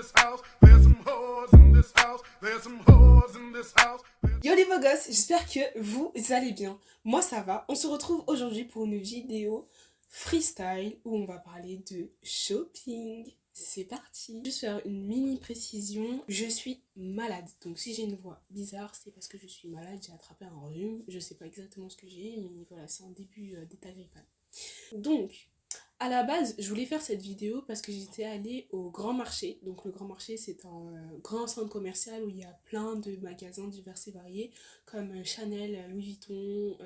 this house. There's some whores in this house. There's some whores in this house. Yo les beaux gosses, j'espère que vous allez bien. Moi ça va. On se retrouve aujourd'hui pour une vidéo freestyle où on va parler de shopping. C'est parti. Juste faire une mini précision. Je suis malade. Donc si j'ai une voix bizarre, c'est parce que je suis malade. J'ai attrapé un rhume. Je sais pas exactement ce que j'ai, mais voilà, c'est un début d'état grippal. Donc, à la base, je voulais faire cette vidéo parce que j'étais allée au Grand Marché. Donc le Grand Marché, c'est un grand centre commercial où il y a plein de magasins divers et variés, comme Chanel, Louis Vuitton,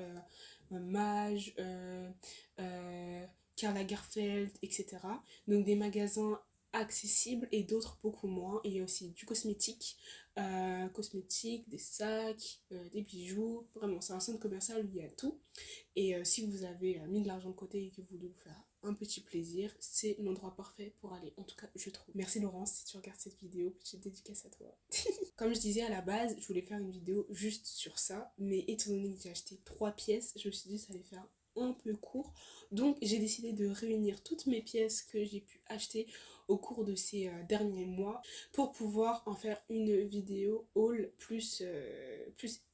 Maje, Karl Lagerfeld, etc. Donc des magasins accessibles et d'autres beaucoup moins. Et il y a aussi du cosmétique, des sacs, des bijoux. Vraiment, c'est un centre commercial où il y a tout. Et si vous avez mis de l'argent de côté et que vous voulez vous faire un petit plaisir, c'est l'endroit parfait pour aller. En tout cas, je trouve. Merci Laurence si tu regardes cette vidéo, petite dédicace à toi. Comme je disais à la base, je voulais faire une vidéo juste sur ça, mais étant donné que j'ai acheté 3 pièces, je me suis dit que ça allait faire un peu court. Donc j'ai décidé de réunir toutes mes pièces que j'ai pu acheter au cours de ces derniers mois pour pouvoir en faire une vidéo haul plus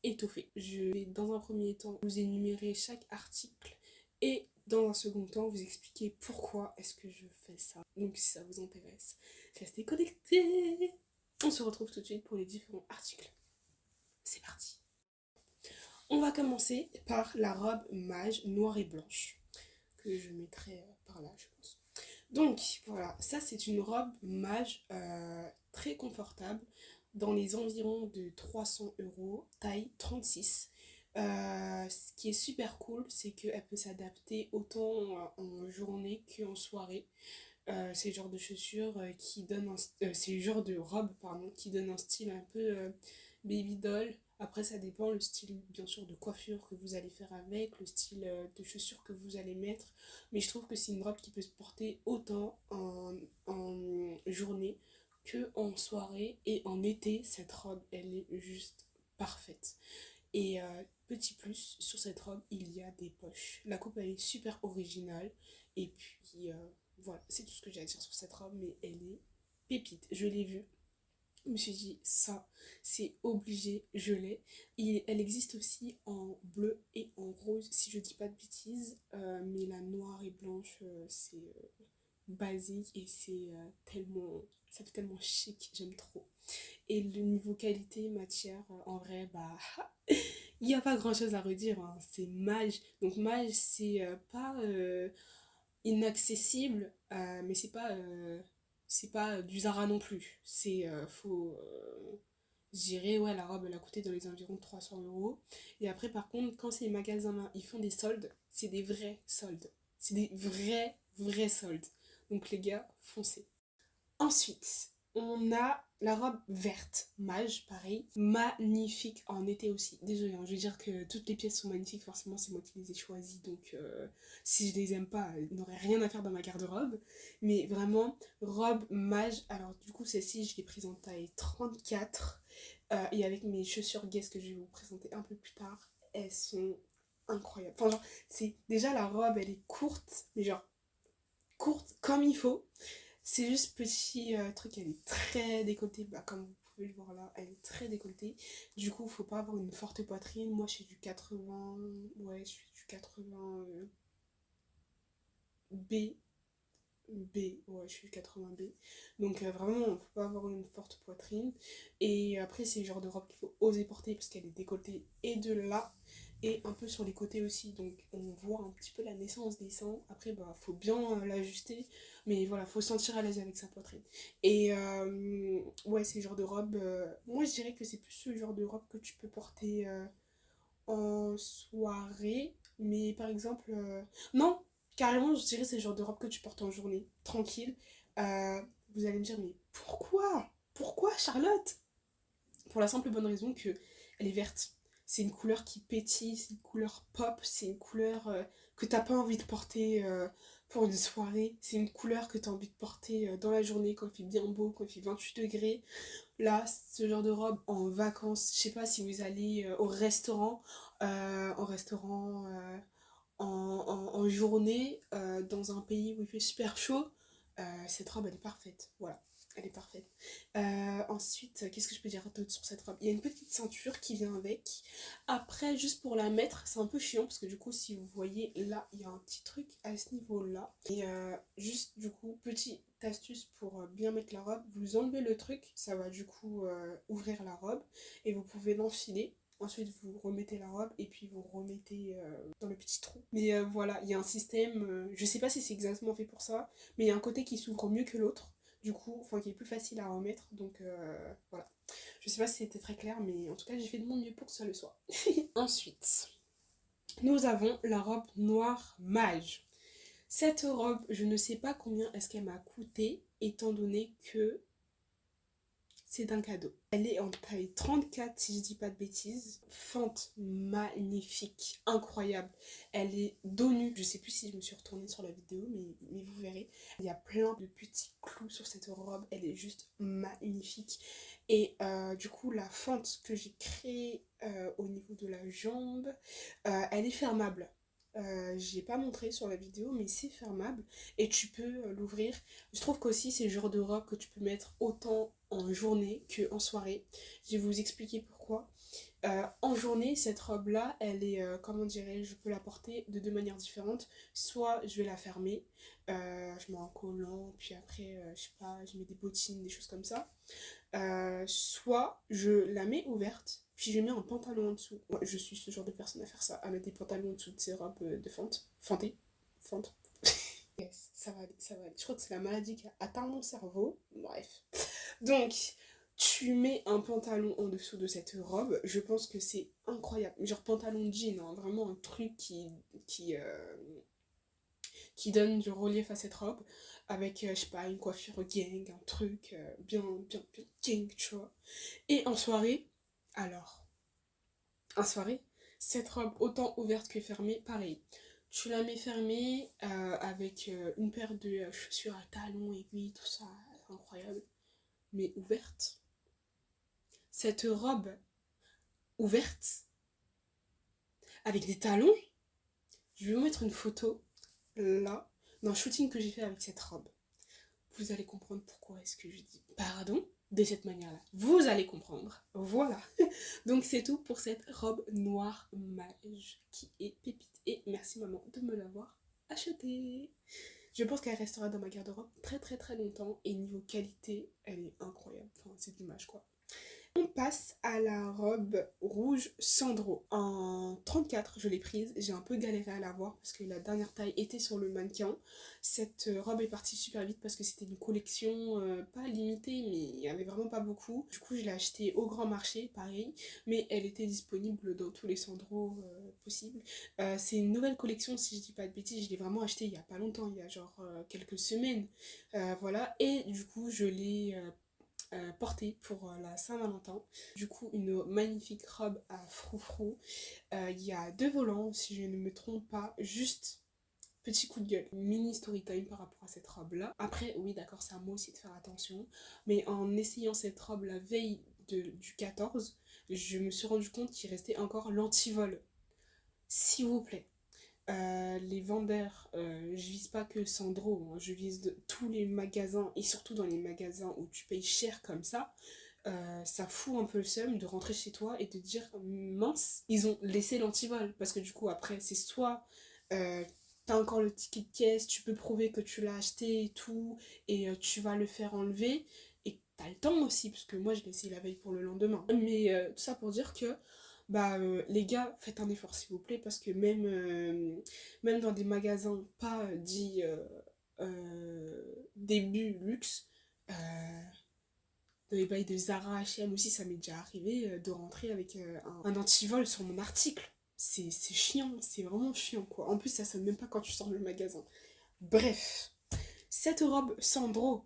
étoffée. Je vais dans un premier temps vous énumérer chaque article et dans un second temps vous expliquer pourquoi est-ce que je fais ça. Donc si ça vous intéresse, restez connectés. On se retrouve tout de suite pour les différents articles. C'est parti. On va commencer par la robe Maje noire et blanche que je mettrai par là, je pense. Donc voilà, ça c'est une robe Maje très confortable dans les environs de 300 €, taille 36. Ce qui est super cool, c'est qu'elle peut s'adapter autant en journée qu'en soirée. C'est le genre de chaussures qui donne c'est le genre de robe pardon qui donne un style un peu baby doll. Après ça dépend le style bien sûr de coiffure que vous allez faire avec, le style de chaussures que vous allez mettre, mais je trouve que c'est une robe qui peut se porter autant en journée que en soirée, et en été cette robe elle est juste parfaite. Et petit plus, sur cette robe, il y a des poches. La coupe, elle est super originale. Et puis, voilà, c'est tout ce que j'ai à dire sur cette robe, mais elle est pépite. Je l'ai vue. Je me suis dit, ça, c'est obligé, je l'ai. Et elle existe aussi en bleu et en rose, si je dis pas de bêtises. Mais la noire et blanche, c'est basique et c'est tellement... ça fait tellement chic, j'aime trop. Et le niveau qualité, matière, en vrai, bah... il n'y a pas grand chose à redire, hein. C'est Maje. Donc Maje, c'est pas inaccessible, mais c'est pas du Zara non plus. C'est je dirais, ouais, la robe elle a coûté dans les environs de 300 €. Et après, par contre, quand ces magasins-là ils font des soldes, c'est des vrais soldes. C'est des vrais soldes. Donc les gars, foncez. Ensuite, on a la robe verte, Maje, pareil, magnifique en été aussi. Désolée, hein, je veux dire que toutes les pièces sont magnifiques, forcément c'est moi qui les ai choisies, donc si je les aime pas, il n'aurait rien à faire dans ma garde-robe. Mais vraiment, robe Maje, alors du coup celle-ci je l'ai prise en taille 34, et avec mes chaussures Guess que je vais vous présenter un peu plus tard, elles sont incroyables. Enfin genre, c'est déjà la robe elle est courte, mais genre courte comme il faut. C'est juste petit truc, elle est très décolletée, bah, comme vous pouvez le voir là, elle est très décolletée. Du coup, faut pas avoir une forte poitrine. Moi, je suis du 80, ouais, je suis du 80 B, ouais, je suis 80B. Donc vraiment, faut pas avoir une forte poitrine. Et après, c'est le genre de robe qu'il faut oser porter parce qu'elle est décolletée et de là et un peu sur les côtés aussi. Donc on voit un petit peu la naissance des seins. Après, bah, faut bien l'ajuster. Mais voilà, faut se sentir à l'aise avec sa poitrine. Et ouais, c'est le genre de robe. Moi, je dirais que c'est plus le genre de robe que tu peux porter en soirée. Mais par exemple, non, carrément, je dirais c'est le genre de robe que tu portes en journée, tranquille. Euh, Vous allez me dire, mais pourquoi? Pourquoi, Charlotte? Pour la simple et bonne raison que elle est verte. C'est une couleur qui pétille, c'est une couleur pop, c'est une couleur que t'as pas envie de porter pour une soirée. C'est une couleur que t'as envie de porter dans la journée quand il fait bien beau, quand il fait 28 degrés. Là, ce genre de robe en vacances, je sais pas si vous allez au restaurant, en journée, dans un pays où il fait super chaud, cette robe elle est parfaite. Voilà. Elle est parfaite. Ensuite, qu'est-ce que je peux dire d'autre sur cette robe? Il y a une petite ceinture qui vient avec. Après, juste pour la mettre, c'est un peu chiant parce que du coup, si vous voyez là, il y a un petit truc à ce niveau-là. Et juste du coup, petite astuce pour bien mettre la robe, vous enlevez le truc, ça va du coup ouvrir la robe et vous pouvez l'enfiler. Ensuite, vous remettez la robe et puis vous remettez dans le petit trou. Mais voilà, il y a un système, je sais pas si c'est exactement fait pour ça, mais il y a un côté qui s'ouvre mieux que l'autre. Du coup, enfin qui est plus facile à remettre. Donc voilà. Je sais pas si c'était très clair, mais en tout cas, j'ai fait de mon mieux pour que ça le soit. Ensuite, nous avons la robe noire mage. Cette robe, je ne sais pas combien est-ce qu'elle m'a coûté, étant donné que c'est un cadeau. Elle est en taille 34 si je dis pas de bêtises. Fente magnifique, incroyable. Elle est dos nu. Je sais plus si je me suis retournée sur la vidéo, mais vous verrez. Il y a plein de petits clous sur cette robe. Elle est juste magnifique. Et du coup, la fente que j'ai créée au niveau de la jambe, elle est fermable. J'ai pas montré sur la vidéo, mais c'est fermable et tu peux l'ouvrir. Je trouve qu'aussi c'est le genre de robe que tu peux mettre autant en journée qu'en soirée. Je vais vous expliquer pourquoi. En journée, cette robe-là, elle est, comment dirais-je, je peux la porter de deux manières différentes. Soit je vais la fermer, je mets un collant, puis après, je sais pas, je mets des bottines, des choses comme ça. Soit je la mets ouverte, puis je mets un pantalon en dessous. Moi, je suis ce genre de personne à faire ça, à mettre des pantalons en dessous de ces robes de fente. Fentée. Fente. Yes, ça va aller, ça va aller. Je crois que c'est la maladie qui a atteint mon cerveau. Bref. Donc, tu mets un pantalon en dessous de cette robe. Je pense que c'est incroyable. Genre pantalon jean, hein, vraiment un truc qui donne du relief à cette robe. Avec, je sais pas, une coiffure gang, un truc bien gang, tu vois. Et en soirée, alors, en soirée, cette robe autant ouverte que fermée, pareil. Tu la mets fermée avec une paire de chaussures à talons, aiguilles, tout ça, incroyable. Mais ouverte. Cette robe ouverte, avec des talons, je vais vous mettre une photo, là, d'un shooting que j'ai fait avec cette robe. Vous allez comprendre pourquoi est-ce que je dis pardon de cette manière-là. Vous allez comprendre. Voilà. Donc c'est tout pour cette robe noire mage qui est pépite. Et merci maman de me l'avoir achetée. Je pense qu'elle restera dans ma garde-robe très très très longtemps. Et niveau qualité, elle est incroyable. Enfin, c'est de l'image quoi. On passe à la robe rouge Sandro. En 34, je l'ai prise. J'ai un peu galéré à l'avoir parce que la dernière taille était sur le mannequin. Cette robe est partie super vite parce que c'était une collection pas limitée, mais il n'y avait vraiment pas beaucoup. Du coup, je l'ai achetée au grand marché, pareil. Mais elle était disponible dans tous les Sandro possibles. C'est une nouvelle collection, si je dis pas de bêtises. Je l'ai vraiment achetée il y a pas longtemps, il y a genre quelques semaines. Voilà. Et du coup, je l'ai portée pour la Saint-Valentin. Du coup, une magnifique robe à froufrou. Il y a deux volants, si je ne me trompe pas. Juste petit coup de gueule, mini story time par rapport à cette robe là. Après, oui, d'accord, c'est à moi aussi de faire attention. Mais en essayant cette robe la veille du 14, je me suis rendu compte qu'il restait encore l'antivol. S'il vous plaît, les vendeurs, je vise pas que Sandro, hein, je vise tous les magasins et surtout dans les magasins où tu payes cher comme ça fout un peu le seum de rentrer chez toi et de dire mince, ils ont laissé l'antivol parce que du coup après c'est soit t'as encore le ticket de caisse, tu peux prouver que tu l'as acheté et tout et tu vas le faire enlever et t'as le temps aussi parce que moi je l'ai essayé la veille pour le lendemain mais tout ça pour dire que bah les gars, faites un effort s'il vous plaît parce que même dans des magasins pas dits début luxe, dans les bails de Zara, H&M aussi, ça m'est déjà arrivé de rentrer avec un antivol sur mon article. C'est chiant, c'est vraiment chiant quoi. En plus ça sonne même pas quand tu sors du magasin. Bref, cette robe Sandro,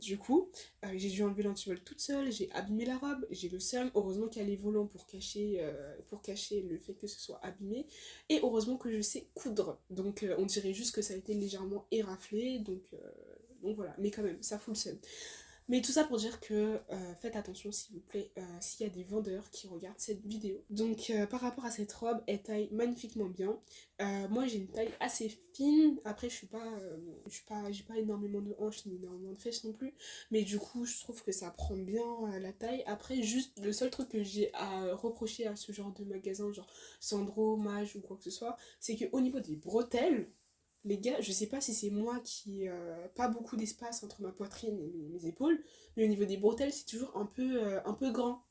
du coup, j'ai dû enlever l'antivol toute seule, j'ai abîmé la robe, j'ai le seum. Heureusement qu'il y a les volants pour cacher le fait que ce soit abîmé. Et heureusement que je sais coudre. Donc on dirait juste que ça a été légèrement éraflé. Donc voilà, mais quand même, ça fout le seum. Mais tout ça pour dire que faites attention s'il vous plaît s'il y a des vendeurs qui regardent cette vidéo. Donc par rapport à cette robe, elle taille magnifiquement bien. Moi j'ai une taille assez fine, après j'ai pas énormément de hanches ni énormément de fesses non plus. Mais du coup je trouve que ça prend bien la taille. Après juste le seul truc que j'ai à reprocher à ce genre de magasin, genre Sandro, Mage ou quoi que ce soit, c'est qu'au niveau des bretelles, les gars, je sais pas si c'est moi qui ai pas beaucoup d'espace entre ma poitrine et mes épaules, mais au niveau des bretelles, c'est toujours un peu grand.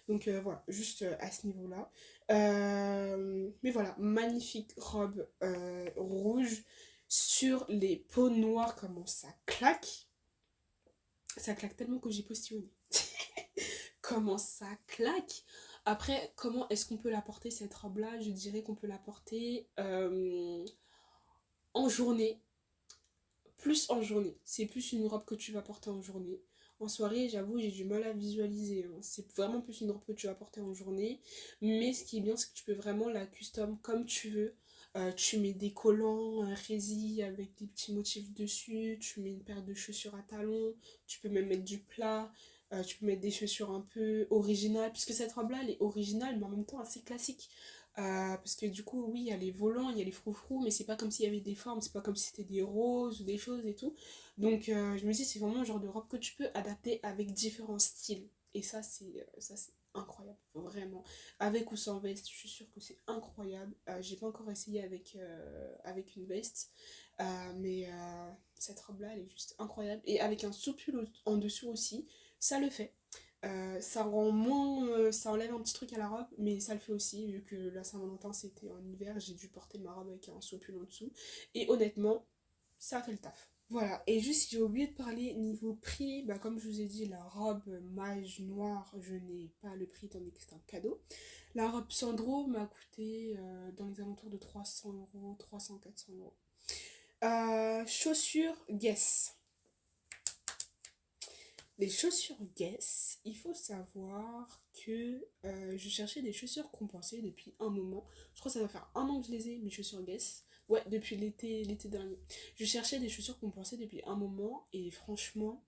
Donc voilà, juste à ce niveau-là. Mais voilà, magnifique robe rouge sur les peaux noires, comment ça claque. Ça claque tellement que j'ai postillonné. Comment ça claque. Après, comment est-ce qu'on peut la porter cette robe-là? Je dirais qu'on peut la porter en journée. Plus en journée. C'est plus une robe que tu vas porter en journée. En soirée, j'avoue, j'ai du mal à visualiser, hein. C'est vraiment plus une robe que tu vas porter en journée. Mais ce qui est bien, c'est que tu peux vraiment la custom comme tu veux. Tu mets des collants résille avec des petits motifs dessus. Tu mets une paire de chaussures à talons. Tu peux même mettre du plat. Tu peux mettre des chaussures un peu originales. Puisque cette robe-là, elle est originale, mais en même temps assez classique. Parce que du coup, oui, il y a les volants, il y a les froufrous, mais c'est pas comme s'il y avait des formes, c'est pas comme si c'était des roses ou des choses et tout. Donc je me dis, c'est vraiment le genre de robe que tu peux adapter avec différents styles. Et ça, c'est incroyable, vraiment. Avec ou sans veste, je suis sûre que c'est incroyable. J'ai pas encore essayé avec une veste, mais cette robe-là, elle est juste incroyable. Et avec un soupul en dessous aussi, ça le fait. Ça rend moins. Ça enlève un petit truc à la robe, mais ça le fait aussi, vu que la Saint-Valentin c'était en hiver, j'ai dû porter ma robe avec un soupul en dessous. Et honnêtement, ça fait le taf. Voilà, et juste j'ai oublié de parler niveau prix, bah comme je vous ai dit, la robe mage noire, je n'ai pas le prix étant donné que c'est un cadeau. La robe Sandro m'a coûté dans les alentours de 300 euros, 300-400 euros. Chaussures Guess. Les chaussures Guess, il faut savoir que je cherchais des chaussures compensées depuis un moment. Je crois que ça va faire un an que je les ai, mes chaussures Guess. Ouais, depuis l'été dernier. Je cherchais des chaussures compensées depuis un moment et franchement,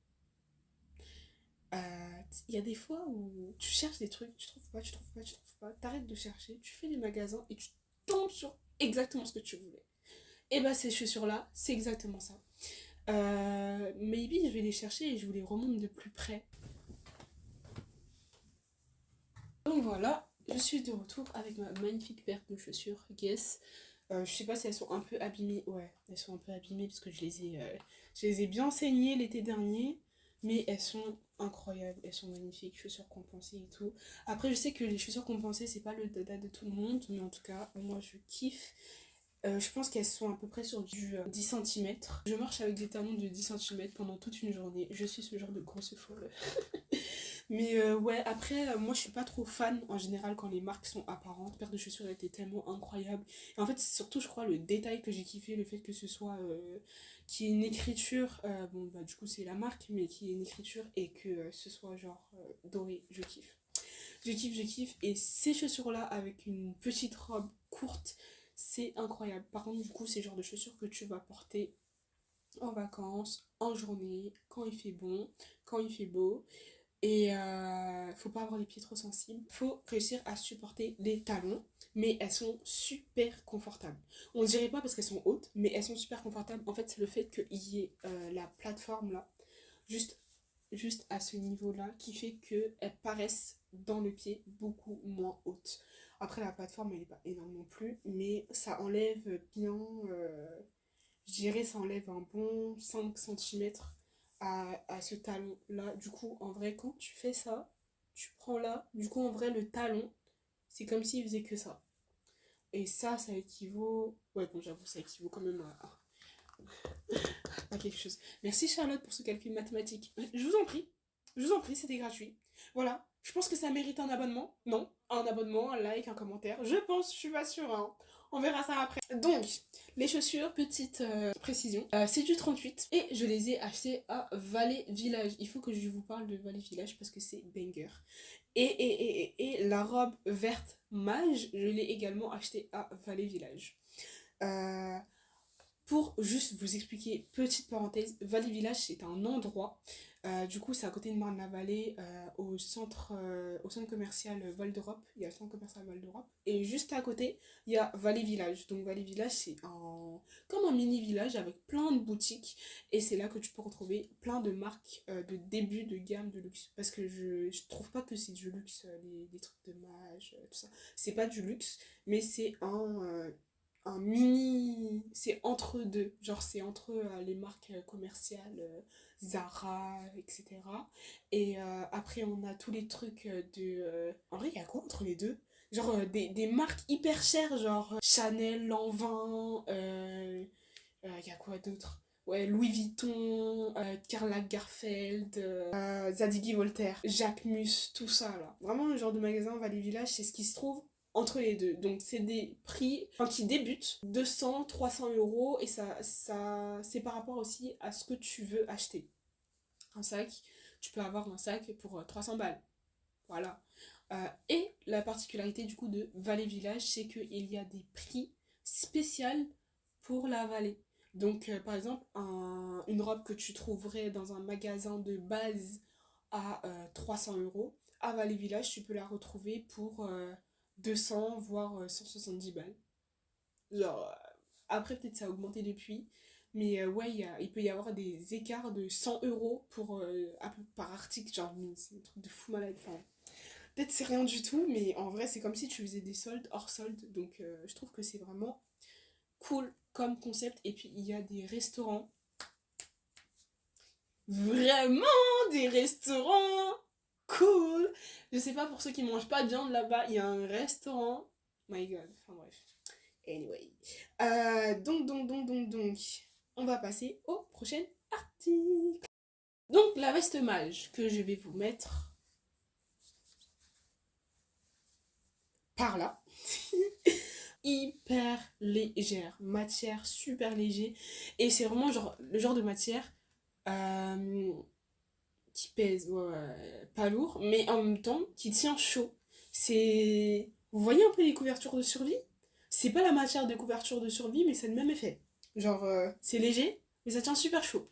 il y a des fois où tu cherches des trucs, tu trouves pas, tu trouves pas, tu trouves pas, t'arrêtes de chercher, tu fais les magasins et tu tombes sur exactement ce que tu voulais. Et bah ces chaussures-là, c'est exactement ça. Maybe je vais les chercher et je vous les remonte de plus près. Donc voilà, je suis de retour avec ma magnifique paire de chaussures Guess. Je sais pas si elles sont un peu abîmées. Ouais, elles sont un peu abîmées parce que je les ai bien saignées l'été dernier. Mais elles sont incroyables, elles sont magnifiques, chaussures compensées et tout. Après, je sais que les chaussures compensées, c'est pas le dada de tout le monde, mais en tout cas, moi je kiffe. Je pense qu'elles sont à peu près sur du 10 cm. Je marche avec des talons de 10 cm pendant toute une journée. Je suis ce genre de grosse folle. Mais ouais, après, moi je suis pas trop fan en général quand les marques sont apparentes. Paire de chaussures était tellement incroyable. Et en fait, c'est surtout, je crois, le détail que j'ai kiffé, le fait que ce soit. Qu'il y ait une écriture, bon bah du coup c'est la marque, mais qu'il y ait une écriture et que ce soit genre doré, je kiffe. Je kiffe, je kiffe. Et ces chaussures-là avec une petite robe courte, c'est incroyable. Par contre, du coup, c'est le genre de chaussures que tu vas porter en vacances, en journée, quand il fait bon, quand il fait beau. Et faut pas avoir les pieds trop sensibles. Faut réussir à supporter les talons. Mais elles sont super confortables. On dirait pas parce qu'elles sont hautes, mais elles sont super confortables. En fait, c'est le fait qu'il y ait la plateforme là, juste, juste à ce niveau-là, qui fait qu'elles paraissent dans le pied beaucoup moins hautes. Après, la plateforme, elle est pas énorme non plus, mais ça enlève bien. Je dirais ça enlève un bon 5 centimètres à ce talon-là. Du coup, en vrai, quand tu fais ça, tu prends là. Du coup, en vrai, le talon, c'est comme s'il faisait que ça. Et ça équivaut. Ouais, bon, j'avoue, ça équivaut quand même à quelque chose. Merci Charlotte pour ce calcul mathématique. Je vous en prie. Je vous en prie, c'était gratuit. Voilà. Je pense que ça mérite un abonnement. Non, un abonnement, un like, un commentaire. Je pense, je suis pas sûre, hein. On verra ça après. Donc, les chaussures, petite précision. C'est du 38 et je les ai achetées à Vallée Village. Il faut que je vous parle de Vallée Village parce que c'est banger. Et la robe verte mage, je l'ai également achetée à Vallée Village. Euh, Pour juste vous expliquer, petite parenthèse, Valley Village c'est un endroit, du coup c'est à côté de Marne-la-Vallée, au centre commercial Val d'Europe, il y a le centre commercial Val d'Europe, et juste à côté il y a Valley Village, donc Valley Village c'est comme un mini village avec plein de boutiques, et c'est là que tu peux retrouver plein de marques de début de gamme de luxe, parce que je trouve pas que c'est du luxe, les trucs de mage, tout ça, c'est pas du luxe, mais c'est un mini. C'est entre deux. Genre, c'est entre les marques commerciales Zara, etc. Et après, on a tous les trucs En vrai, il y a quoi entre les deux? Genre, des marques hyper chères, genre Chanel, Lanvin, il y a quoi d'autre? Ouais, Louis Vuitton, Karl Lagerfeld, Zadig Voltaire, Jacquemus, tout ça là. Vraiment, le genre de magasin Valley Village, c'est ce qui se trouve entre les deux. Donc, c'est des prix qui débutent 200, 300 euros et c'est par rapport aussi à ce que tu veux acheter. Un sac, tu peux avoir un sac pour 300 balles. Voilà. Et la particularité du coup de Valley Village, c'est qu'il y a des prix spéciaux pour la vallée. Donc, par exemple, une robe que tu trouverais dans un magasin de base à 300 euros, à Valley Village, tu peux la retrouver pour 200, voire 170 balles. Genre, après, peut-être ça a augmenté depuis, mais ouais, il peut y avoir des écarts de 100 euros par article. Genre, c'est un truc de fou malade. Enfin, peut-être c'est rien du tout, mais en vrai, c'est comme si tu faisais des soldes hors soldes. Donc, je trouve que c'est vraiment cool comme concept. Et puis, il y a des restaurants. Vraiment des restaurants cool. Je sais pas, pour ceux qui mangent pas de viande là-bas, il y a un restaurant. My god, enfin bref. Anyway. Donc. On va passer au prochain article. Donc, la veste mage que je vais vous mettre par là. Hyper légère, matière super léger, et c'est vraiment genre le genre de matière euh, qui pèse, pas lourd, mais en même temps qui tient chaud. C'est, vous voyez un peu les couvertures de survie? C'est pas la matière de couverture de survie, mais c'est le même effet. Genre c'est léger, mais ça tient super chaud.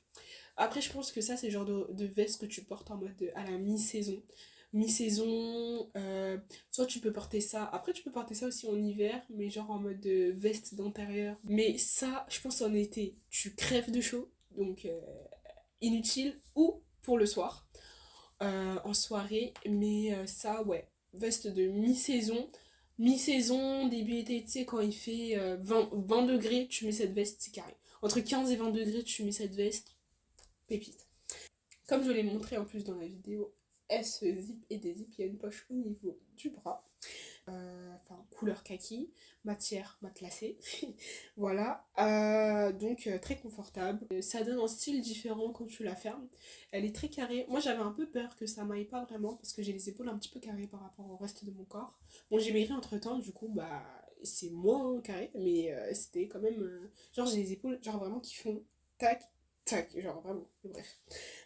Après, je pense que ça, c'est le genre de veste que tu portes en mode à la mi-saison. Mi-saison, soit tu peux porter ça. Après, tu peux porter ça aussi en hiver, mais genre en mode veste d'intérieur. Mais ça, je pense en été, tu crèves de chaud, donc inutile, ou pour le soir, en soirée. Mais ça, ouais, veste de mi-saison. Mi-saison, début été, tu sais, quand il fait 20 degrés, tu mets cette veste, c'est carré. Entre 15 et 20 degrés, tu mets cette veste, pépite. Comme je l'ai montré en plus dans la vidéo, elle se zip et dézip, il y a une poche au niveau du bras. Enfin, couleur kaki, matière matelassée. Voilà. Donc, très confortable. Ça donne un style différent quand tu la fermes. Elle est très carrée. Moi, j'avais un peu peur que ça m'aille pas vraiment parce que j'ai les épaules un petit peu carrées par rapport au reste de mon corps. Bon, j'ai maigri entre temps, du coup, bah, c'est moins carré, mais c'était quand même. Genre, j'ai les épaules, genre vraiment qui font tac, tac, genre vraiment. Bref.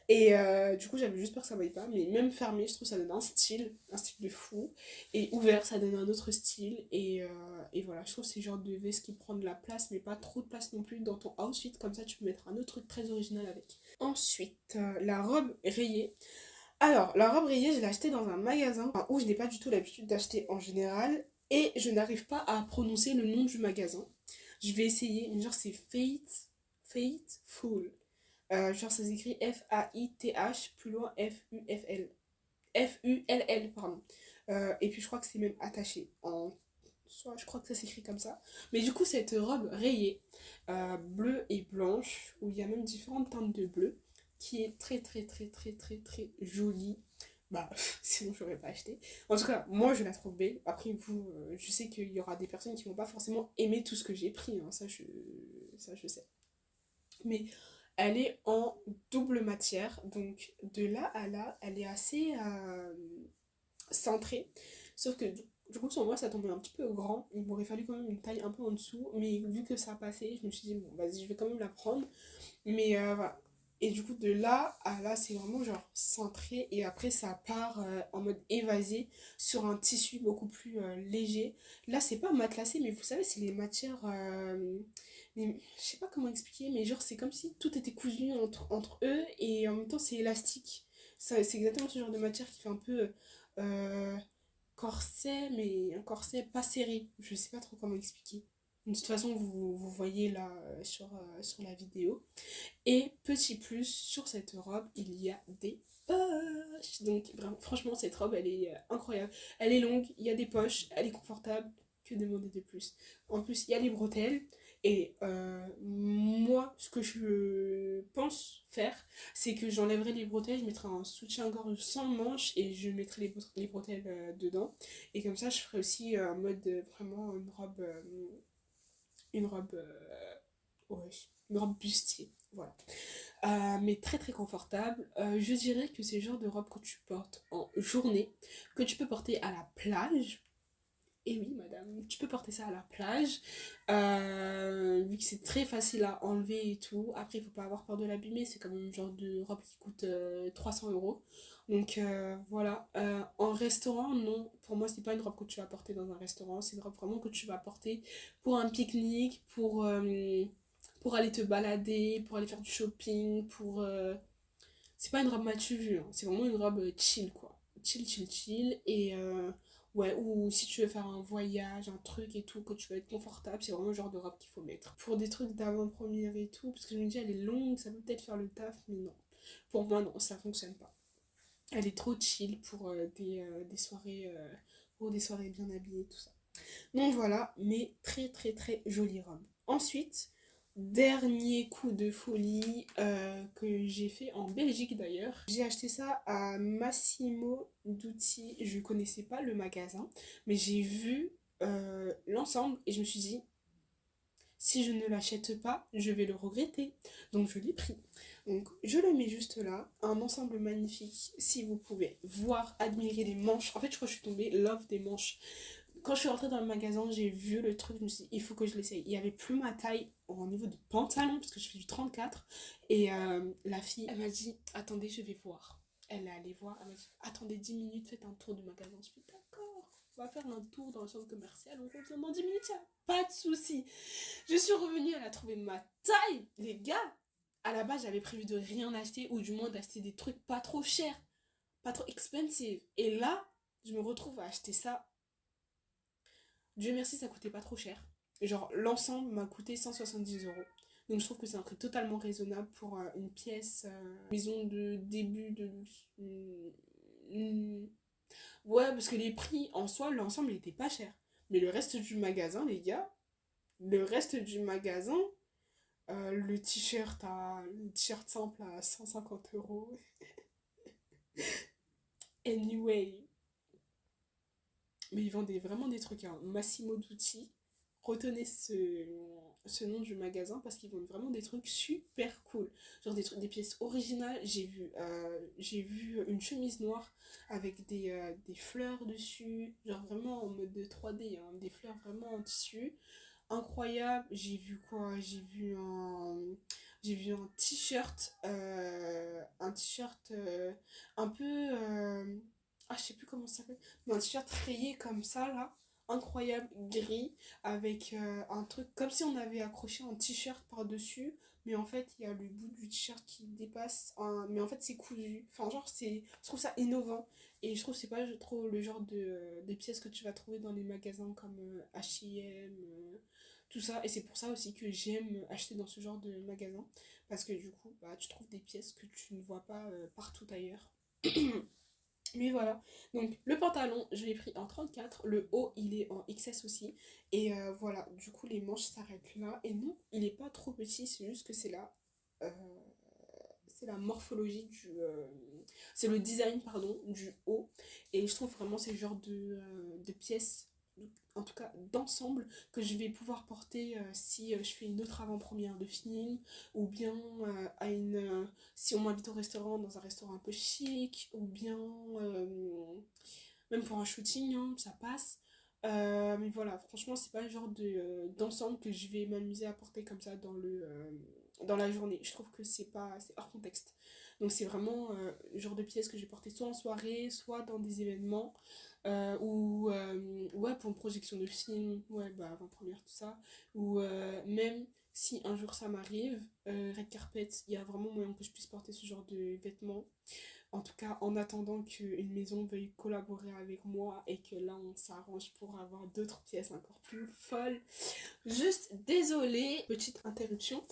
Et du coup, j'avais juste peur que ça m'aille pas. Mais même fermé, je trouve que ça donne un style de fou. Et ouvert, ça donne un autre style. Et voilà, je trouve que c'est le genre de veste qui prend de la place, mais pas trop de place non plus dans ton outfit. Comme ça, tu peux mettre un autre truc très original avec. Ensuite, la robe rayée. Alors, la robe rayée, je l'ai achetée dans un magasin où je n'ai pas du tout l'habitude d'acheter en général. Et je n'arrive pas à prononcer le nom du magasin. Je vais essayer, mais genre c'est Fateful. Genre ça s'écrit F-A-I-T-H, plus loin F-U-F-L. F-U-L-L, pardon. Et puis je crois que c'est même attaché. Soit je crois que ça s'écrit comme ça. Mais du coup, cette robe rayée, bleue et blanche, où il y a même différentes teintes de bleu, qui est très très très très très très jolie. Bah, sinon je l'aurais pas acheté. En tout cas, moi je la trouve belle. Après, vous, je sais qu'il y aura des personnes qui vont pas forcément aimer tout ce que j'ai pris, hein. Ça je sais. Mais elle est en double matière, donc de là à là, elle est assez cintrée. Sauf que du coup, sur moi, ça tombait un petit peu grand. Il m'aurait fallu quand même une taille un peu en dessous. Mais vu que ça a passé, je me suis dit, bon, vas-y, je vais quand même la prendre. Mais voilà. Et du coup, de là à là, c'est vraiment genre centré. Et après, ça part en mode évasé sur un tissu beaucoup plus léger. Là, c'est pas matelassé, mais vous savez, c'est les matières. Je sais pas comment expliquer, mais genre, c'est comme si tout était cousu entre eux et en même temps, c'est élastique. C'est exactement ce genre de matière qui fait un peu euh, corset, mais un corset pas serré. Je sais pas trop comment expliquer. De toute façon, vous voyez là sur la vidéo. Et petit plus, sur cette robe, il y a des poches. Donc vraiment, franchement, cette robe, elle est incroyable. Elle est longue, il y a des poches, elle est confortable. Que demander de plus? En plus, il y a les bretelles. Et moi, ce que je pense faire, c'est que j'enlèverai les bretelles, je mettrai un soutien-gorge sans manche et je mettrai les bretelles dedans. Et comme ça, je ferai aussi un mode vraiment une robe, ouais, une robe bustier. Voilà. Mais très très confortable. Je dirais que c'est le genre de robe que tu portes en journée, que tu peux porter à la plage. Et oui, madame, tu peux porter ça à la plage, vu que c'est très facile à enlever et tout. Après, il faut pas avoir peur de l'abîmer, c'est comme une genre de robe qui coûte 300 €. Donc voilà. En restaurant, non, pour moi, c'est pas une robe que tu vas porter dans un restaurant, c'est une robe vraiment que tu vas porter pour un pique-nique, pour aller te balader, pour aller faire du shopping, c'est pas une robe m'as-tu vu, hein. C'est vraiment une robe chill, quoi. Chill, chill, chill. Et ouais, ou si tu veux faire un voyage, un truc et tout, que tu veux être confortable, c'est vraiment le genre de robe qu'il faut mettre. Pour des trucs d'avant-première et tout, parce que je me dis, elle est longue, ça peut peut-être faire le taf, mais non. Pour moi, non, ça fonctionne pas. Elle est trop chill pour des soirées, pour des soirées bien habillées, tout ça. Donc voilà, mais très très très jolie robe. Ensuite, dernier coup de folie que j'ai fait en Belgique d'ailleurs. J'ai acheté ça à Massimo Dutti. Je connaissais pas le magasin, mais j'ai vu l'ensemble et je me suis dit, si je ne l'achète pas, je vais le regretter. Donc je l'ai pris. Donc je le mets juste là. Un ensemble magnifique. Si vous pouvez voir, admirer les manches. En fait, je crois que je suis tombée love des manches. Quand je suis rentrée dans le magasin, j'ai vu le truc, je me suis dit, il faut que je l'essaye. Il n'y avait plus ma taille au niveau de pantalon, parce que je fais du 34. Et la fille, elle m'a dit, attendez, je vais voir. Elle est allée voir, elle m'a dit, attendez 10 minutes, faites un tour du magasin. Je fais, d'accord, on va faire un tour dans le centre commercial, on revient dans 10 minutes, y a pas de souci. Je suis revenue, elle a trouvé ma taille, les gars. À la base, j'avais prévu de rien acheter, ou du moins d'acheter des trucs pas trop chers, pas trop expensive. Et là, je me retrouve à acheter ça. Dieu merci, ça coûtait pas trop cher. Et genre, l'ensemble m'a coûté 170 €. Donc je trouve que c'est un prix totalement raisonnable pour une pièce maison de début de luxe. Ouais, parce que les prix en soi, l'ensemble il était pas cher. Mais le reste du magasin, les gars, le reste du magasin, le t-shirt simple à 150 €. Anyway, mais ils vendaient vraiment des trucs, hein. Massimo Dutti. Retenez ce nom du magasin parce qu'ils vendent vraiment des trucs super cool. Genre des pièces originales. J'ai vu une chemise noire avec des fleurs dessus. Genre vraiment en mode de 3D, hein, des fleurs vraiment en tissu. Incroyable. J'ai vu quoi? J'ai vu un t-shirt. Un t-shirt un peu. Je sais plus comment ça s'appelle. Mais un t-shirt rayé comme ça, là. Incroyable, gris, avec un truc comme si on avait accroché un t-shirt par-dessus. Mais en fait, il y a le bout du t-shirt qui dépasse. Mais en fait, c'est cousu. Enfin, genre, je trouve ça innovant. Et je trouve que c'est pas trop le genre de pièces que tu vas trouver dans les magasins comme H&M, tout ça. Et c'est pour ça aussi que j'aime acheter dans ce genre de magasin. Parce que du coup, bah, tu trouves des pièces que tu ne vois pas partout ailleurs. Mais voilà, donc le pantalon, je l'ai pris en 34, le haut il est en XS aussi, et voilà, du coup les manches s'arrêtent là, et non, il est pas trop petit, c'est juste que euh, c'est la morphologie c'est le design, pardon, du haut, et je trouve vraiment c'est le genre de pièces, en tout cas d'ensemble, que je vais pouvoir porter si je fais une autre avant-première de film, ou bien si on m'invite au restaurant, dans un restaurant un peu chic, ou bien même pour un shooting, hein, ça passe. Mais voilà, franchement, c'est pas le genre d'ensemble que je vais m'amuser à porter comme ça dans la journée. Je trouve que c'est pas, c'est hors contexte. Donc c'est vraiment le genre de pièce que j'ai porté soit en soirée, soit dans des événements, ou ouais, pour une projection de film, ouais, bah avant-première, tout ça, ou même si un jour ça m'arrive, red carpet, il y a vraiment moyen que je puisse porter ce genre de vêtements. En tout cas, en attendant qu'une maison veuille collaborer avec moi et que là on s'arrange pour avoir d'autres pièces encore plus folles. Juste désolée, petite interruption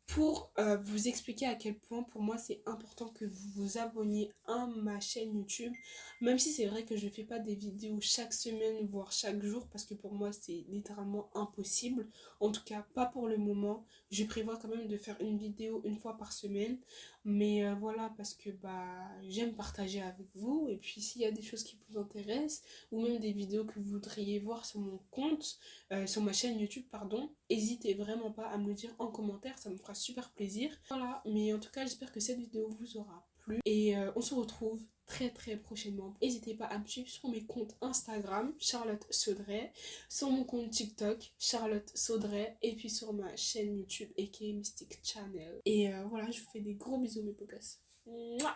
pour vous expliquer à quel point pour moi c'est important que vous vous abonniez à ma chaîne YouTube, même si c'est vrai que je ne fais pas des vidéos chaque semaine voire chaque jour parce que pour moi c'est littéralement impossible, en tout cas pas pour le moment. Je prévois quand même de faire une vidéo une fois par semaine, mais voilà, parce que bah j'aime partager avec vous, et puis s'il y a des choses qui vous intéressent ou même des vidéos que vous voudriez voir sur mon compte, sur ma chaîne YouTube, pardon, n'hésitez vraiment pas à me le dire en commentaire, ça me fera super plaisir. Voilà, mais en tout cas, j'espère que cette vidéo vous aura plu. Et on se retrouve très très prochainement. N'hésitez pas à me suivre sur mes comptes Instagram, Charlotte Saudray, sur mon compte TikTok, Charlotte Saudray, et puis sur ma chaîne YouTube, aka Mystic Channel. Et voilà, je vous fais des gros bisous mes pocasses. Mouah.